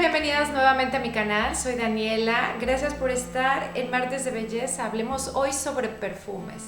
bienvenidas nuevamente a mi canal, soy Daniela, gracias por estar en Martes de Belleza. Hablemos hoy sobre perfumes.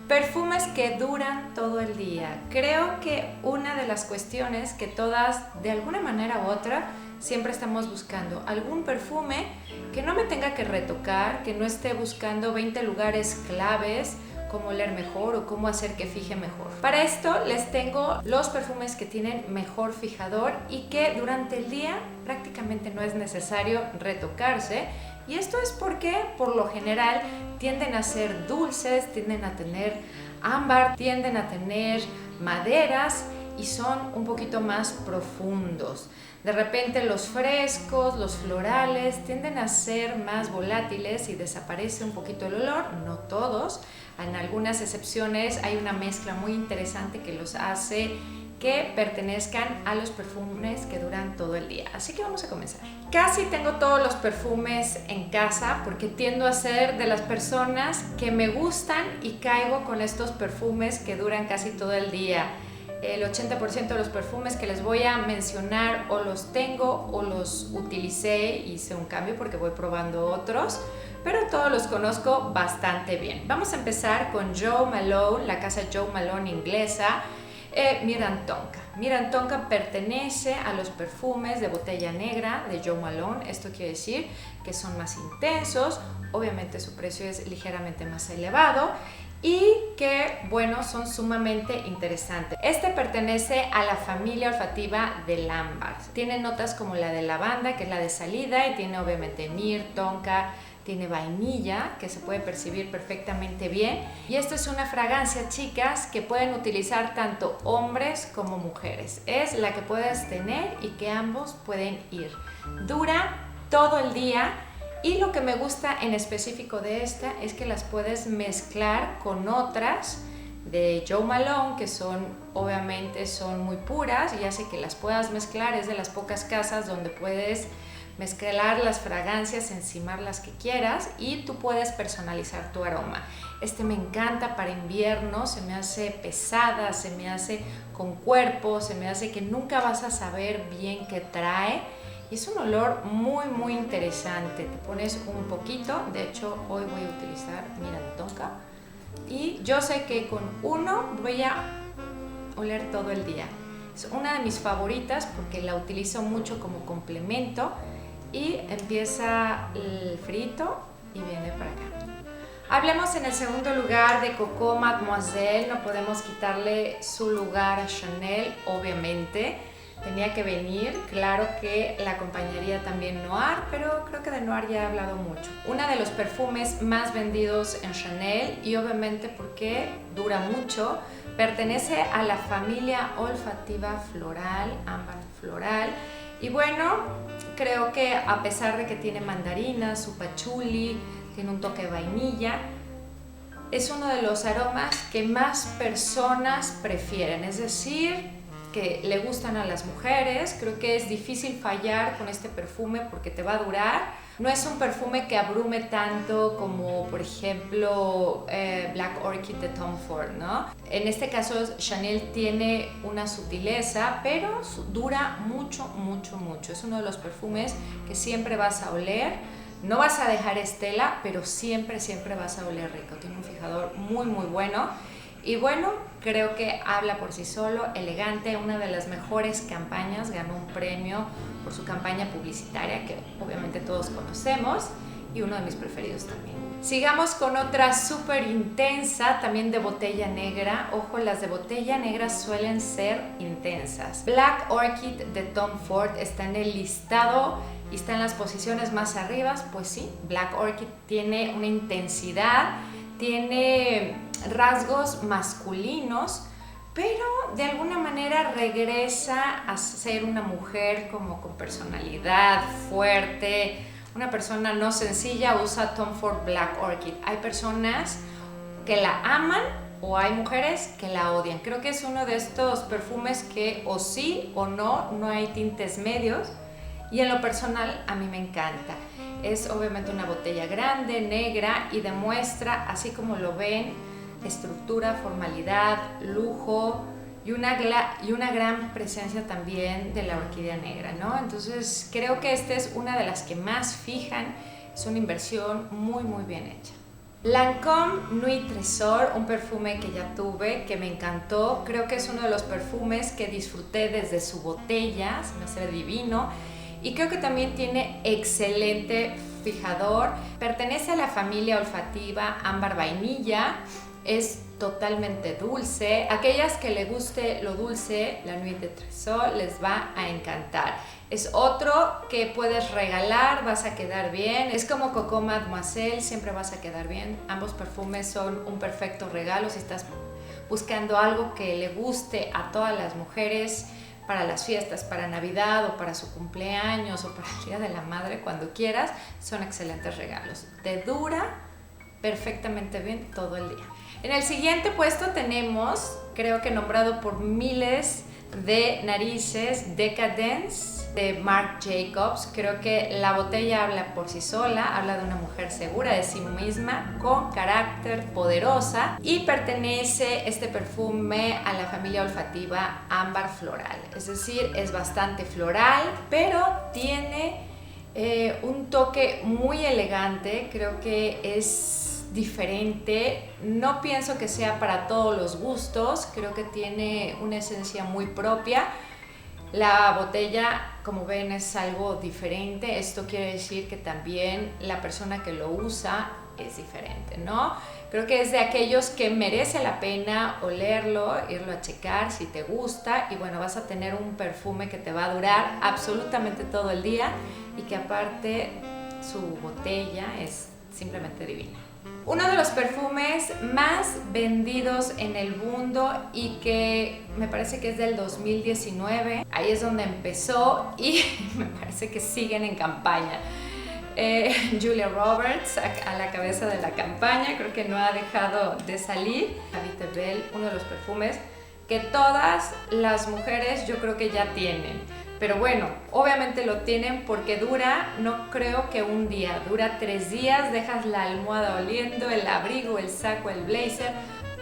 Perfumes que duran todo el día. Creo que una de las cuestiones que todas, de alguna manera u otra, siempre estamos buscando algún perfume que no me tenga que retocar, que no esté buscando 20 lugares claves, cómo oler mejor o cómo hacer que fije mejor. Para esto les tengo los perfumes que tienen mejor fijador y que durante el día prácticamente no es necesario retocarse. Y esto es porque por lo general tienden a ser dulces, tienden a tener ámbar, tienden a tener maderas y son un poquito más profundos. De repente los frescos, los florales tienden a ser más volátiles y desaparece un poquito el olor, no todos. En algunas excepciones hay una mezcla muy interesante que los hace que pertenezcan a los perfumes que duran todo el día. Así que vamos a comenzar. Casi tengo todos los perfumes en casa porque tiendo a ser de las personas que me gustan y caigo con estos perfumes que duran casi todo el día. El 80% de los perfumes que les voy a mencionar o los tengo o los utilicé, hice un cambio porque voy probando otros, pero todos los conozco bastante bien. Vamos a empezar con Jo Malone, la casa Jo Malone inglesa. Miran Tonka. Miran Tonka pertenece a los perfumes de botella negra de Jo Malone. Esto quiere decir que son más intensos, obviamente su precio es ligeramente más elevado y que, bueno, son sumamente interesantes. Este pertenece a la familia olfativa del ámbar. Tiene notas como la de lavanda, que es la de salida, y tiene obviamente mir, tonka, tiene vainilla, que se puede percibir perfectamente bien. Y esto es una fragancia, chicas, que pueden utilizar tanto hombres como mujeres. Es la que puedes tener y que ambos pueden ir. Dura todo el día. Y lo que me gusta en específico de esta es que las puedes mezclar con otras de Jo Malone, que obviamente son muy puras y hace que las puedas mezclar. Es de las pocas casas donde puedes mezclar las fragancias, encimar las que quieras y tú puedes personalizar tu aroma. Este me encanta para invierno, se me hace pesada, se me hace con cuerpo, se me hace que nunca vas a saber bien qué trae. Y es un olor muy interesante. Te pones un poquito, de hecho hoy voy a utilizar Miran Tonka y yo sé que con uno voy a oler todo el día. Es una de mis favoritas porque la utilizo mucho como complemento y empieza el frito y viene para acá. Hablemos en el segundo lugar de Coco Mademoiselle. No podemos quitarle su lugar a Chanel, obviamente. Tenía que venir, claro que la acompañaría también Noir, pero creo que de Noir ya he hablado mucho. Uno de los perfumes más vendidos en Chanel y obviamente porque dura mucho, pertenece a la familia olfativa floral, ámbar floral. Y bueno, creo que a pesar de que tiene mandarina, su pachuli, tiene un toque de vainilla, es uno de los aromas que más personas prefieren, es decir, que le gustan a las mujeres. Creo que es difícil fallar con este perfume porque te va a durar. No es un perfume que abrume tanto como, por ejemplo, Black Orchid de Tom Ford, ¿no? En este caso, Chanel tiene una sutileza, pero dura mucho. Es uno de los perfumes que siempre vas a oler. No vas a dejar estela, pero siempre vas a oler rico. Tiene un fijador muy bueno. Y bueno, creo que habla por sí solo, elegante, una de las mejores campañas, ganó un premio por su campaña publicitaria que obviamente todos conocemos y uno de mis preferidos también. Sigamos con otra súper intensa, también de botella negra. Ojo, las de botella negra suelen ser intensas. Black Orchid de Tom Ford está en el listado y está en las posiciones más arriba. Pues sí, Black Orchid tiene una intensidad, tiene rasgos masculinos, pero de alguna manera regresa a ser una mujer como con personalidad fuerte, una persona no sencilla. Usa Tom Ford Black Orchid. Hay personas que la aman o hay mujeres que la odian. Creo que es uno de estos perfumes que o sí o no hay tintes medios y en lo personal a mí me encanta. Es obviamente una botella grande, negra y demuestra, así como lo ven, estructura, formalidad, lujo y una gran presencia también de la orquídea negra, ¿no? Entonces creo que esta es una de las que más fijan, es una inversión muy muy bien hecha. Lancôme Nuit Trésor, un perfume que ya tuve, que me encantó, creo que es uno de los perfumes que disfruté desde su botella, se me hace divino, y creo que también tiene excelente fijador, pertenece a la familia olfativa ámbar vainilla, es totalmente dulce. Aquellas que le guste lo dulce, la Nuit de Trésor les va a encantar. Es otro que puedes regalar, vas a quedar bien. Es como Coco Mademoiselle, siempre vas a quedar bien. Ambos perfumes son un perfecto regalo si estás buscando algo que le guste a todas las mujeres para las fiestas, para Navidad o para su cumpleaños o para el Día de la Madre, cuando quieras, son excelentes regalos. Te dura perfectamente bien todo el día. En el siguiente puesto tenemos, creo que nombrado por miles de narices, Decadence de Marc Jacobs. Creo que la botella habla por sí sola, habla de una mujer segura de sí misma, con carácter, poderosa, y pertenece este perfume a la familia olfativa ámbar floral, es decir, es bastante floral, pero tiene un toque muy elegante. Creo que es diferente, no pienso que sea para todos los gustos, creo que tiene una esencia muy propia. La botella, como ven, es algo diferente. Esto quiere decir que también la persona que lo usa es diferente, ¿no? Creo que es de aquellos que merece la pena olerlo, irlo a checar si te gusta, y bueno, vas a tener un perfume que te va a durar absolutamente todo el día y que aparte su botella es simplemente divina. Uno de los perfumes más vendidos en el mundo y que me parece que es del 2019, ahí es donde empezó y me parece que siguen en campaña. Julia Roberts a la cabeza de la campaña, creo que no ha dejado de salir. Habite Belle, uno de los perfumes que todas las mujeres yo creo que ya tienen. Pero bueno, obviamente lo tienen porque dura, no creo que un día, dura 3 días, dejas la almohada oliendo, el abrigo, el saco, el blazer,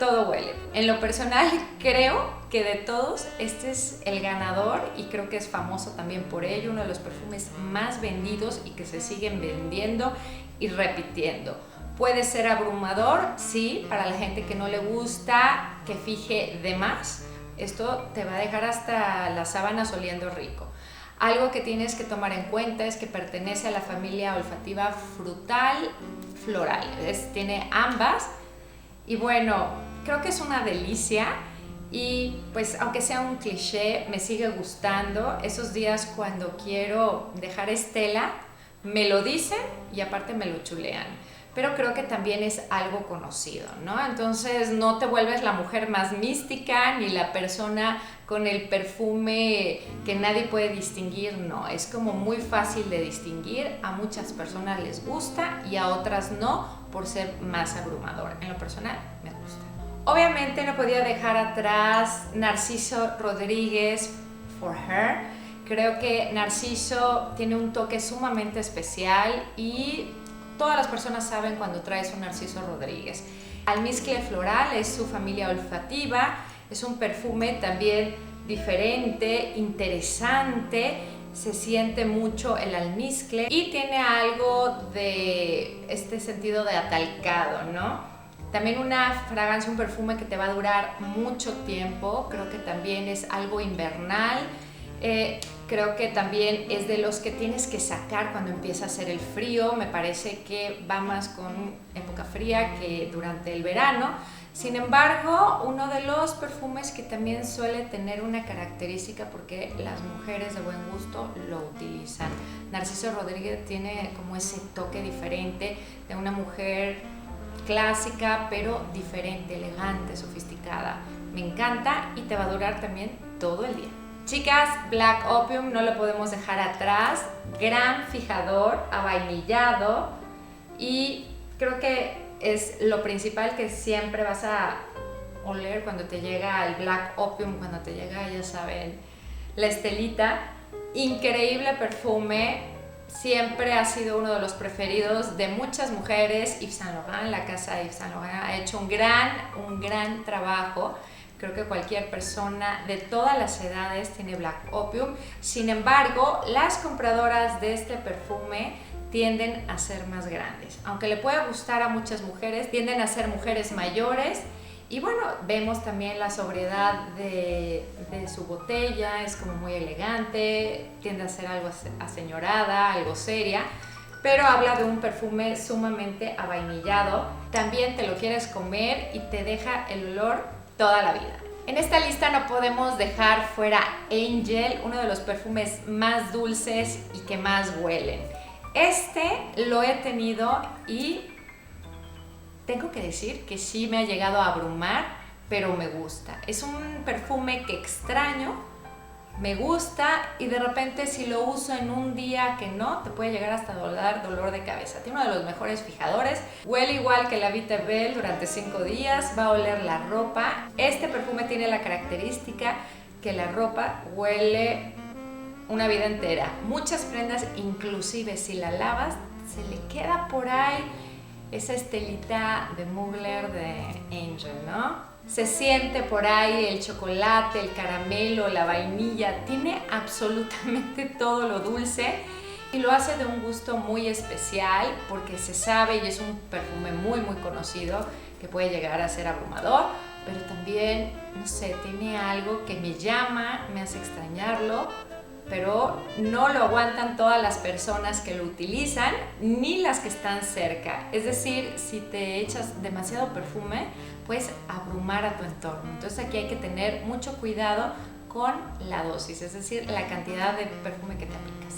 todo huele. En lo personal creo que de todos este es el ganador y creo que es famoso también por ello, uno de los perfumes más vendidos y que se siguen vendiendo y repitiendo. Puede ser abrumador, sí, para la gente que no le gusta que fije de más. Esto te va a dejar hasta las sábanas oliendo rico. Algo que tienes que tomar en cuenta es que pertenece a la familia olfativa frutal floral. Tiene ambas y bueno, creo que es una delicia y pues aunque sea un cliché, me sigue gustando. Esos días cuando quiero dejar estela, me lo dicen y aparte me lo chulean. Pero creo que también es algo conocido, ¿no? Entonces no te vuelves la mujer más mística ni la persona con el perfume que nadie puede distinguir, no. Es como muy fácil de distinguir, a muchas personas les gusta y a otras no, por ser más abrumador. En lo personal me gusta. Obviamente no podía dejar atrás Narciso Rodríguez For Her. Creo que Narciso tiene un toque sumamente especial y todas las personas saben cuando traes un Narciso Rodríguez. Almizcle floral es su familia olfativa, es un perfume también diferente, interesante, se siente mucho el almizcle y tiene algo de este sentido de atalcado, ¿no? También una fragancia, un perfume que te va a durar mucho tiempo, creo que también es algo invernal. Creo que también es de los que tienes que sacar cuando empieza a hacer el frío. Me parece que va más con época fría que durante el verano. Sin embargo, uno de los perfumes que también suele tener una característica porque las mujeres de buen gusto lo utilizan. Narciso Rodríguez tiene como ese toque diferente de una mujer clásica, pero diferente, elegante, sofisticada. Me encanta y te va a durar también todo el día. Chicas, Black Opium no lo podemos dejar atrás, gran fijador, avainillado y creo que es lo principal que siempre vas a oler cuando te llega el Black Opium, cuando te llega, ya saben, la estelita. Increíble perfume, siempre ha sido uno de los preferidos de muchas mujeres. Yves Saint Laurent, la casa de Yves Saint Laurent ha hecho un gran trabajo Creo que cualquier persona de todas las edades tiene Black Opium. Sin embargo, las compradoras de este perfume tienden a ser más grandes. Aunque le pueda gustar a muchas mujeres, tienden a ser mujeres mayores. Y bueno, vemos también la sobriedad de su botella, es como muy elegante, tiende a ser algo aseñorada, algo seria, pero habla de un perfume sumamente avainillado. También te lo quieres comer y te deja el olor toda la vida. En esta lista no podemos dejar fuera Angel, uno de los perfumes más dulces y que más huelen. Este lo he tenido y tengo que decir que sí me ha llegado a abrumar, pero me gusta. Es un perfume que extraño, me gusta y de repente si lo uso en un día que no, te puede llegar hasta dar dolor de cabeza. Tiene uno de los mejores fijadores, huele igual que la Vita Belle durante 5 días, va a oler la ropa. Este perfume tiene la característica que la ropa huele una vida entera. Muchas prendas, inclusive si la lavas, se le queda por ahí esa estelita de Mugler de Angel, ¿no? Se siente por ahí el chocolate, el caramelo, la vainilla, tiene absolutamente todo lo dulce y lo hace de un gusto muy especial porque se sabe y es un perfume muy conocido que puede llegar a ser abrumador, pero también, no sé, tiene algo que me llama, me hace extrañarlo, pero no lo aguantan todas las personas que lo utilizan ni las que están cerca. Es decir, si te echas demasiado perfume, puedes abrumar a tu entorno. Entonces aquí hay que tener mucho cuidado con la dosis, es decir, la cantidad de perfume que te aplicas.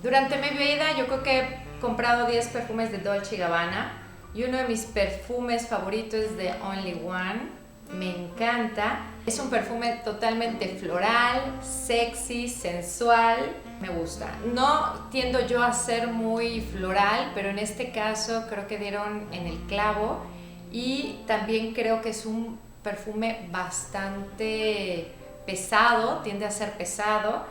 Durante mi vida yo creo que he comprado 10 perfumes de Dolce & Gabbana y uno de mis perfumes favoritos es de Only One. Me encanta, es un perfume totalmente floral, sexy, sensual, me gusta. No tiendo yo a ser muy floral, pero en este caso creo que dieron en el clavo y también creo que es un perfume bastante pesado, tiende a ser pesado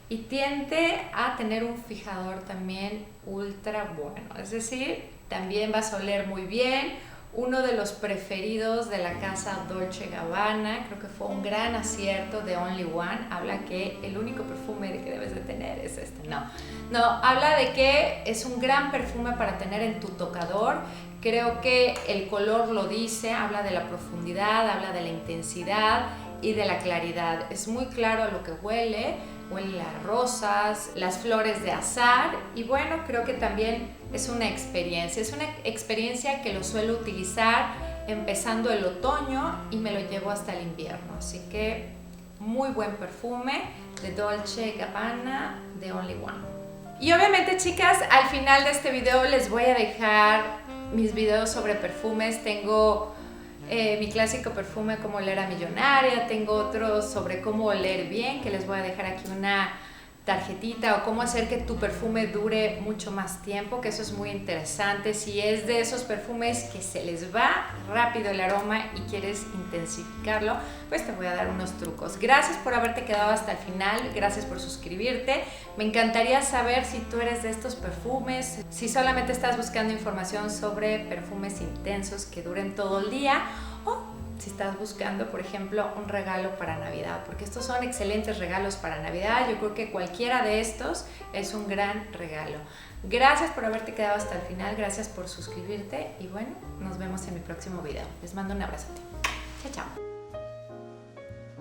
y tiende a tener un fijador también ultra bueno, es decir, también vas a oler muy bien. Uno de los preferidos de la casa Dolce & Gabbana, creo que fue un gran acierto de Only One. Habla que el único perfume que debes de tener es este. No, habla de que es un gran perfume para tener en tu tocador. Creo que el color lo dice, habla de la profundidad, habla de la intensidad y de la claridad. Es muy claro a lo que huele las rosas, las flores de azahar y bueno, creo que también es una experiencia que lo suelo utilizar empezando el otoño y me lo llevo hasta el invierno, así que muy buen perfume de Dolce & Gabbana de Only One. Y obviamente, chicas, al final de este video les voy a dejar mis videos sobre perfumes. Tengo mi clásico perfume Cómo oler a millonaria, tengo otros sobre cómo oler bien, que les voy a dejar aquí una tarjetita, o cómo hacer que tu perfume dure mucho más tiempo, que eso es muy interesante. Si es de esos perfumes que se les va rápido el aroma y quieres intensificarlo, pues te voy a dar unos trucos. Gracias por haberte quedado hasta el final, gracias por suscribirte. Me encantaría saber si tú eres de estos perfumes, si solamente estás buscando información sobre perfumes intensos que duren todo el día, o si estás buscando, por ejemplo, un regalo para Navidad, porque estos son excelentes regalos para Navidad. Yo creo que cualquiera de estos es un gran regalo. Gracias por haberte quedado hasta el final, gracias por suscribirte y bueno, nos vemos en mi próximo video. Les mando un abrazote. Chao, chao.